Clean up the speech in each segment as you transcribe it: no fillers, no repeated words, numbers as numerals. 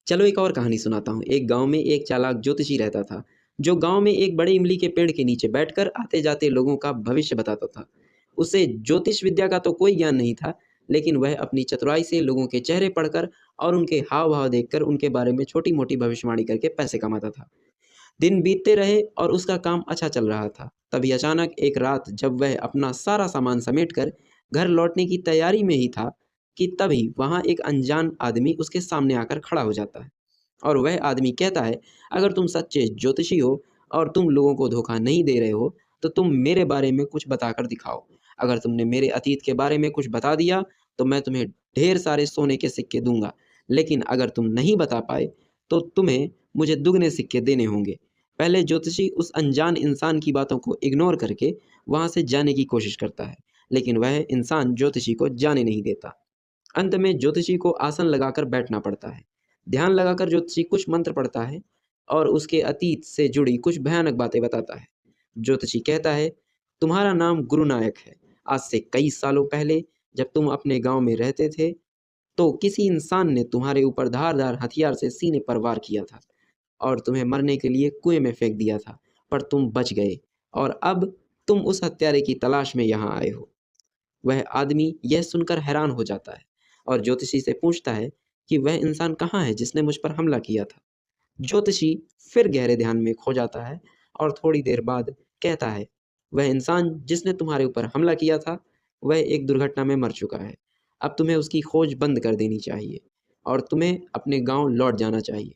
चलो एक और कहानी सुनाता हूँ। एक गांव में एक चालाक ज्योतिषी रहता था, जो गांव में एक बड़े इमली के पेड़ के नीचे बैठकर आते जाते लोगों का भविष्य बताता था। उसे ज्योतिष विद्या का तो कोई ज्ञान नहीं था, लेकिन वह अपनी चतुराई से लोगों के चेहरे पढ़कर और उनके हाव भाव देखकर उनके बारे में छोटी मोटी भविष्यवाणी करके पैसे कमाता था। दिन बीतते रहे और उसका काम अच्छा चल रहा था। तभी अचानक एक रात जब वह अपना सारा सामान समेटकर घर लौटने की तैयारी में ही था, कि तभी वहां एक अनजान आदमी उसके सामने आकर खड़ा हो जाता है। और वह आदमी कहता है, अगर तुम सच्चे ज्योतिषी हो और तुम लोगों को धोखा नहीं दे रहे हो, तो तुम मेरे बारे में कुछ बताकर दिखाओ। अगर तुमने मेरे अतीत के बारे में कुछ बता दिया, तो मैं तुम्हें ढेर सारे सोने के सिक्के दूंगा। लेकिन अगर तुम नहीं बता पाए, तो तुम्हें मुझे दुगने सिक्के देने होंगे। पहले ज्योतिषी उस अनजान इंसान की बातों को इग्नोर करके वहां से जाने की कोशिश करता है, लेकिन वह इंसान ज्योतिषी को जाने नहीं देता। अंत में ज्योतिषी को आसन लगाकर बैठना पड़ता है। ध्यान लगाकर ज्योतिषी कुछ मंत्र पढ़ता है और उसके अतीत से जुड़ी कुछ भयानक बातें बताता है। ज्योतिषी कहता है, तुम्हारा नाम गुरु नायक है। आज से कई सालों पहले जब तुम अपने गांव में रहते थे, तो किसी इंसान ने तुम्हारे ऊपर धारदार हथियार से सीने पर वार किया था और तुम्हें मरने के लिए कुएं में फेंक दिया था, पर तुम बच गए और अब तुम उस हत्यारे की तलाश में यहाँ आए हो। वह आदमी यह सुनकर हैरान हो जाता है और ज्योतिषी से पूछता है कि वह इंसान कहाँ है जिसने मुझ पर हमला किया था। ज्योतिषी फिर गहरे ध्यान में खो जाता है और थोड़ी देर बाद कहता है, वह इंसान जिसने तुम्हारे ऊपर हमला किया था, वह एक दुर्घटना में मर चुका है। अब तुम्हें उसकी खोज बंद कर देनी चाहिए और तुम्हें अपने गांव लौट जाना चाहिए।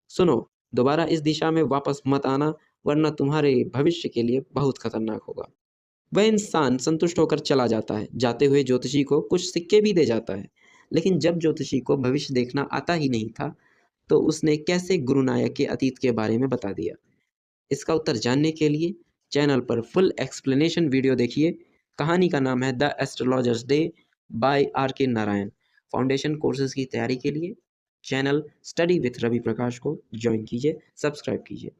सुनो, दोबारा इस दिशा में वापस मत आना, वरना तुम्हारे भविष्य के लिए बहुत खतरनाक होगा। वह इंसान संतुष्ट होकर चला जाता है। जाते हुए ज्योतिषी को कुछ सिक्के भी दे जाता है। लेकिन जब ज्योतिषी को भविष्य देखना आता ही नहीं था, तो उसने कैसे गुरु नायक के अतीत के बारे में बता दिया। इसका उत्तर जानने के लिए चैनल पर फुल एक्सप्लेनेशन वीडियो देखिए। कहानी का नाम है the astrologer's day by R K Narayan. Foundation courses की तैयारी के लिए channel study with Ravi Prakash को ज्वाइन कीजिए, सब्सक्राइब कीजिए।